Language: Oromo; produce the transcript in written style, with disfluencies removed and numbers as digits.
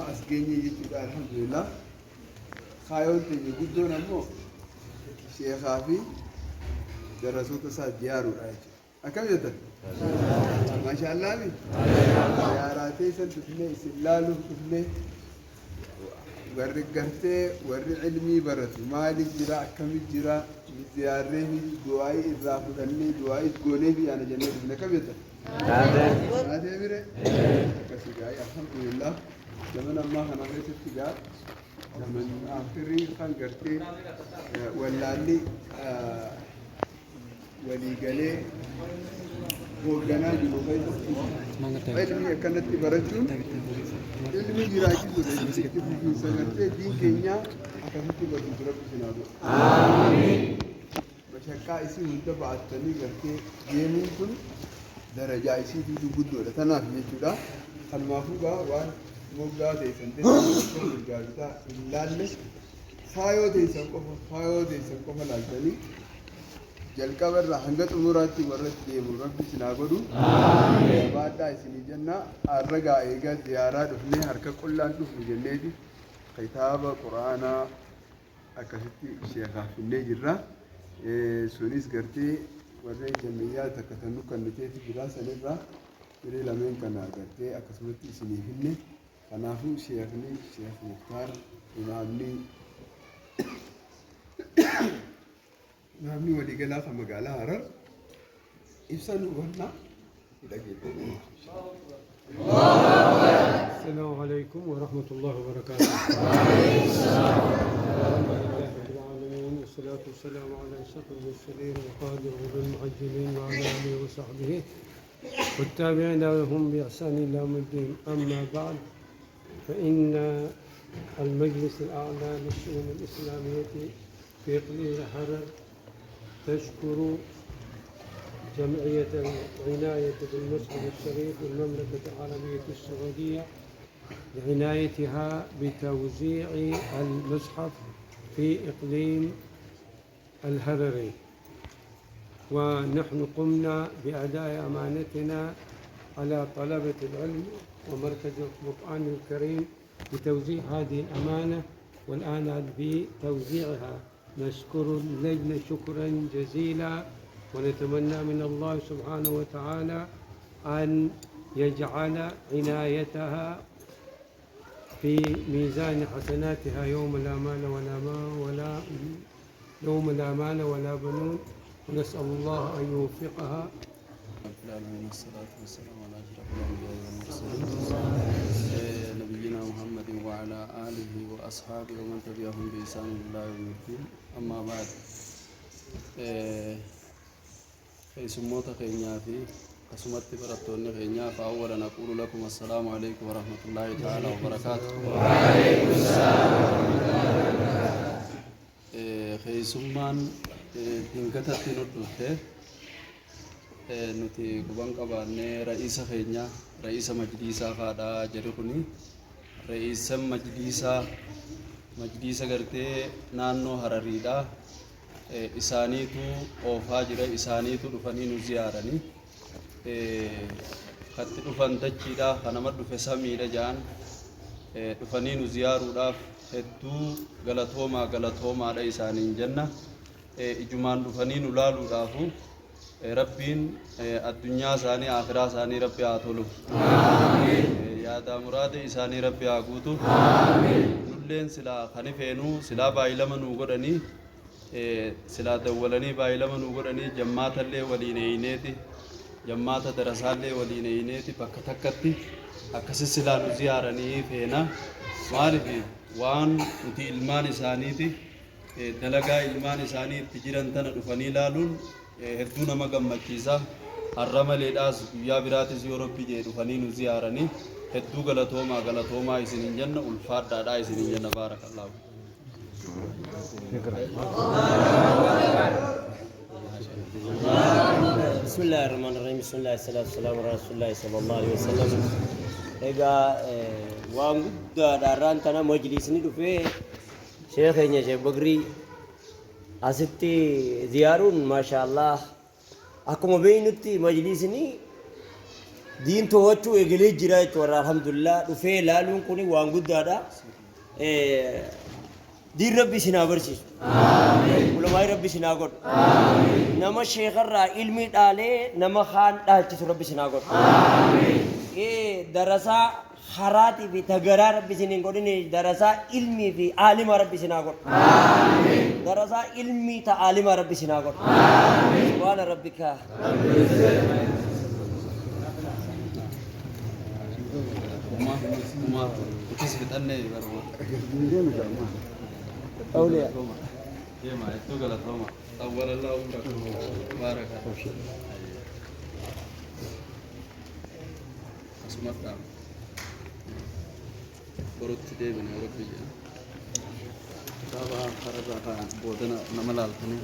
amma as geenye jechuudha alhamdulillah kaayoon teenya guddoon ammoo sheekaa fi darasoota isaa diyaaruudha jechuudha akkam jettan maashaallah mi diyaaraatee san dhufnee isin laaluuf dhufnee warri gartee warri ilmii baratu maaliif jira akkamit jira ziyaarree fi du'aa'ii irraa fudhannee du'aa'ii goonee fi yaana jennee dhufne akkam jettan Naatee bire akkasii gaa'ii alhamdulillah zaman ammaa kana keessatti gaa zaman afirii kan gartee wallaalli walii galee hoogganaa jiru keessatti ilmi akkanatti barachuun ilmi jiraachisudha itti fufiinsa gartee diin keenyaa akkasitti barsiisu rabbi sinaa godhu. Mashakkaa isii hunda ba'attanii gartee deemuun kun درجة إسيء في جودة تناف يجودا المافوقا وان موجا تيسن تيسن الجارتا إلا فايو تيسن كوفا لالتني جلكا برا هنگت أموراتي ورد ديم ربي سناغدو بعد إسني جنة أرجع إيجا زيارات دفني حركة كلها دفني جنة كتاب قرآن أكثر شيخ في النجرة سونيس قرتي warreen jamiyyaa takka tannu kan nuteeti jira sanirraa firee lameen kana agartee akkasumatti isiniif hinne kanaafuu sheekni sheek muktaar imaamni waliigalaa kan magaalaa Harar ibsa nu wanna dhageeffatu. السلام عليكم ورحمة الله وبركاته. والصلاة والسلام على أشرف المرسلين وقائد الغر المعجلين وعلى آله وصحبه والتابعين لهم بإحسان إلى يوم الدين. أما بعد فإن المجلس الأعلى للشؤون الإسلامية في إقليم حرر تشكر جمعية العناية بالمصحف الشريف والمملكة العربية السعودية لعنايتها بتوزيع المصحف في إقليم الهرري، ونحن قمنا بأداء أمانتنا على طلبة العلم ومركز القرآن الكريم بتوزيع هذه الأمانة، والآن بتوزيعها نشكر اللجنة شكرا جزيلا، ونتمنى من الله سبحانه وتعالى أن يجعل عنايتها في ميزان حسناتها يوم لا مال ولا يوم لا مال ولا بنون، ونسأل الله أن يوفقها. والصلاة والسلام على أشرف الأنبياء والمرسلين نبينا محمد وعلى آله وأصحابه ومن تبعهم بإحسان إلى يوم الدين. أما بعد سموت خينيا في قسمت برتون خينيا فأولا نقول لكم السلام عليكم ورحمة الله تعالى وبركاته. وعليكم السلام ورحمة الله وبركاته. خيسمان دينكتت ندوته nuti guban qabaanne ra'iisa keenya ra'iisa majliisaa faadha jedhu kuni ra'iisa majliisa gartee naannoo Harariidha. Isaaniitu oofaa jira, isaaniitu dhufanii nu ziyaaranii katti dhufan dachiidha kanama dhufe samiidha ja'an dhufanii nu ziyaaruudhaaf hedduu galatoomaadha isaaniin jenna. Ijumaan dhufanii nu laaluudhaafu rabbiin addunyaa isaanii akhiraa isaanii rabbi haa tolu. Yaada muraada isaanii rabbi haa guutu. Nulleen silaa kan ifeenuu silaa baay'ilama nuu godhanii silaa dawwalanii baay'ilama nuu godhanii jammaatallee waliin eeyneeti jammaata darasaallee waliin eeyneeti bakka takkatti akkasi silaa nu ziyaaranii feena. Maaliif waan nuti ilmaan isaaniiti dalagaa ilmaan isaanii itti jiran tana dhufanii laaluun hedduu nama gammachiisa. Har'a maleedhaas guyyaa biraatis yoo rabbi jee dhufanii nu ziyaaranii hedduu galatoomaa isiniin jenna, ulfaadhaadhaa isiniin jenna. Baarakallaahu. بسم الله الرحمن الرحيم. بسم الله الصلاة والسلام على رسول الله صلى الله عليه وسلم. إذا وان داران تنا مجلسني دفع شيخنا شيخ بكري أستي زيارون ما شاء الله. أكو مبينتي مجلسني diin to'achuu eegalee jira jechuudha alhamdulillah dhufee ilaaluun kun waan guddaadha diin rabbi sinaa barsiisu ulamaa rabbi sinaa godhu nama sheekarraa ilmi dhaalee nama kaan dhaalchisu rabbi sinaa godhu darasaa haraatii fi tagaraa rabbi siniin godhini darasaa ilmii fi aalima rabbi sinaa godhu darasaa ilmii ta aalima rabbi sinaa godhu subhaana rabbika Uma ukis fitanne baru. Aulia. Iya mah itu galat Roma. Tawalallah umrak. Baraka. Asmat kam. Borot tidak benar Rabbi. Baba karaba kan bodana namalal tani.